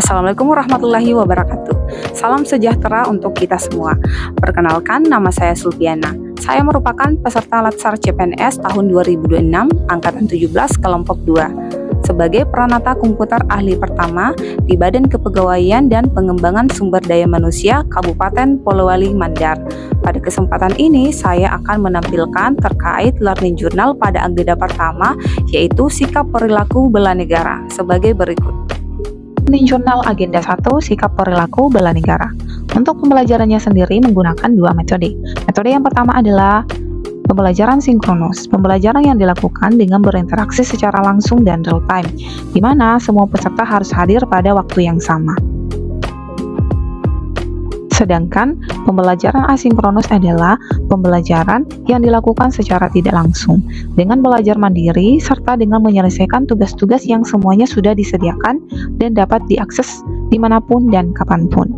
Assalamualaikum warahmatullahi wabarakatuh. Salam sejahtera untuk kita semua. Perkenalkan, nama saya Sulpiana. Saya merupakan peserta Latsar CPNS tahun 2026, angkatan 17, kelompok 2. Sebagai peranata komputer ahli pertama di Badan Kepegawaian dan Pengembangan Sumber Daya Manusia Kabupaten Polewali Mandar. Pada kesempatan ini, saya akan menampilkan terkait learning journal pada agenda pertama, yaitu sikap perilaku bela negara, sebagai berikut. Learning Journal Agenda 1, Sikap Perilaku Bela Negara. Untuk pembelajarannya sendiri menggunakan dua metode. Metode yang pertama adalah pembelajaran sinkronus. Pembelajaran yang dilakukan dengan berinteraksi secara langsung dan real time, di mana semua peserta harus hadir pada waktu yang sama. Sedangkan pembelajaran asinkronus adalah pembelajaran yang dilakukan secara tidak langsung, dengan belajar mandiri serta dengan menyelesaikan tugas-tugas yang semuanya sudah disediakan dan dapat diakses dimanapun dan kapanpun.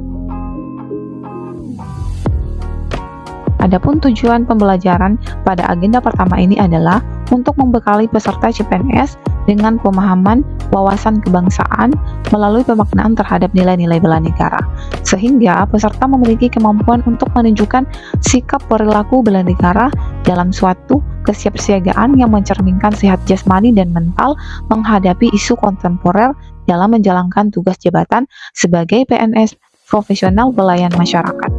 Adapun tujuan pembelajaran pada agenda pertama ini adalah untuk membekali peserta CPNS dengan pemahaman wawasan kebangsaan melalui pemaknaan terhadap nilai-nilai bela negara, sehingga peserta memiliki kemampuan untuk menunjukkan sikap perilaku bela negara dalam suatu kesiapsiagaan yang mencerminkan sehat jasmani dan mental menghadapi isu kontemporer dalam menjalankan tugas jabatan sebagai PNS profesional pelayan masyarakat.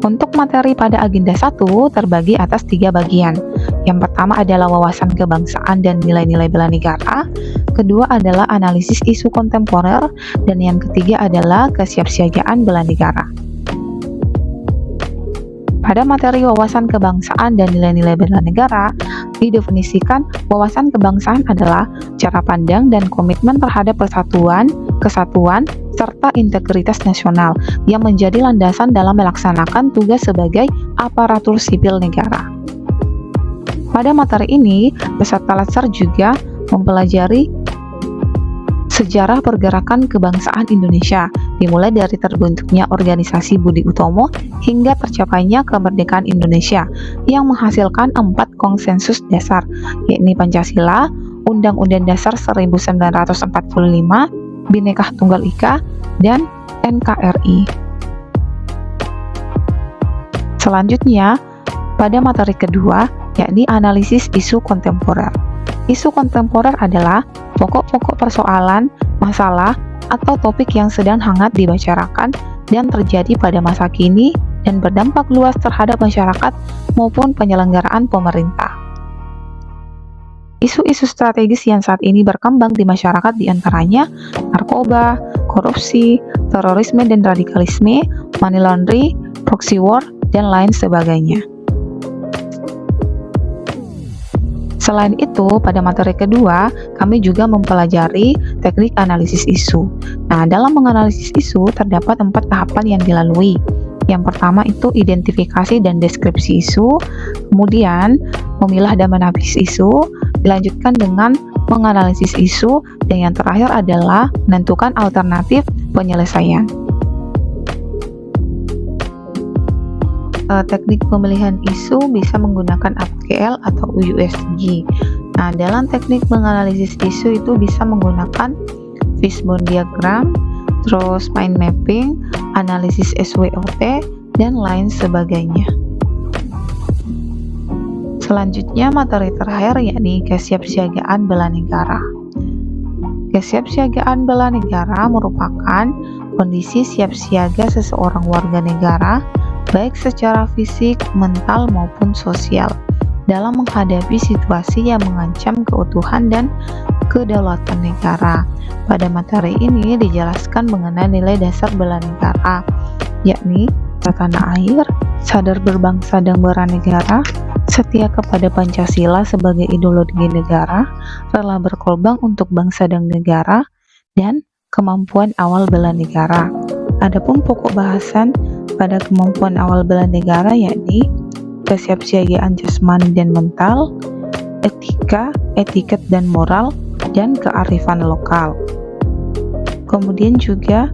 Untuk materi pada agenda 1 terbagi atas 3 bagian. Yang pertama adalah wawasan kebangsaan dan nilai-nilai bela negara, kedua adalah analisis isu kontemporer, dan yang ketiga adalah kesiapsiagaan bela negara. Pada materi wawasan kebangsaan dan nilai-nilai bela negara, didefinisikan wawasan kebangsaan adalah cara pandang dan komitmen terhadap persatuan, kesatuan, serta integritas nasional yang menjadi landasan dalam melaksanakan tugas sebagai aparatur sipil negara. Pada materi ini, peserta Latsar juga mempelajari sejarah pergerakan kebangsaan Indonesia, dimulai dari terbentuknya organisasi Budi Utomo hingga tercapainya kemerdekaan Indonesia yang menghasilkan 4 konsensus dasar, yakni Pancasila, Undang-Undang Dasar 1945, Bhinneka Tunggal Ika, dan NKRI. Selanjutnya, pada materi kedua, yakni analisis isu kontemporer. Isu kontemporer adalah pokok-pokok persoalan, masalah, atau topik yang sedang hangat dibicarakan dan terjadi pada masa kini dan berdampak luas terhadap masyarakat maupun penyelenggaraan pemerintah. Isu-isu strategis yang saat ini berkembang di masyarakat diantaranya narkoba, korupsi, terorisme dan radikalisme, money laundry, proxy war, dan lain sebagainya. Selain itu, pada materi kedua, kami juga mempelajari teknik analisis isu. Nah, dalam menganalisis isu, terdapat 4 tahapan yang dilalui. Yang pertama itu identifikasi dan deskripsi isu, kemudian memilah dan menapis isu, dilanjutkan dengan menganalisis isu, dan yang terakhir adalah menentukan alternatif penyelesaian. Teknik pemilihan isu bisa menggunakan APGL atau USG. Nah, dalam teknik menganalisis isu itu bisa menggunakan fishbone diagram, terus mind mapping, analisis SWOT, dan lain sebagainya. Selanjutnya materi terakhir yakni kesiapsiagaan bela negara. Kesiapsiagaan bela negara merupakan kondisi siap siaga seseorang warga negara, baik secara fisik, mental, maupun sosial, dalam menghadapi situasi yang mengancam keutuhan dan kedaulatan negara. Pada materi ini dijelaskan mengenai nilai dasar bela negara, yakni tanah air, sadar berbangsa dan bernegara, setia kepada Pancasila sebagai ideologi negara, rela berkorban untuk bangsa dan negara, dan kemampuan awal bela negara. Adapun pokok bahasan pada kemampuan awal bela negara yakni kesiapsiagaan jasmani dan mental, etika, etiket dan moral, dan kearifan lokal. Kemudian juga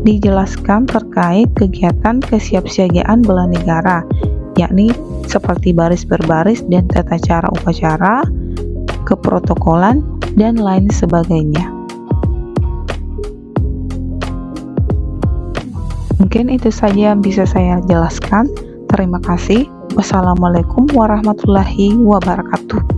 dijelaskan terkait kegiatan kesiapsiagaan bela negara, yakni seperti baris berbaris dan tata cara upacara, keprotokolan, dan lain sebagainya. Mungkin itu saja yang bisa saya jelaskan. Terima kasih. Wassalamualaikum warahmatullahi wabarakatuh.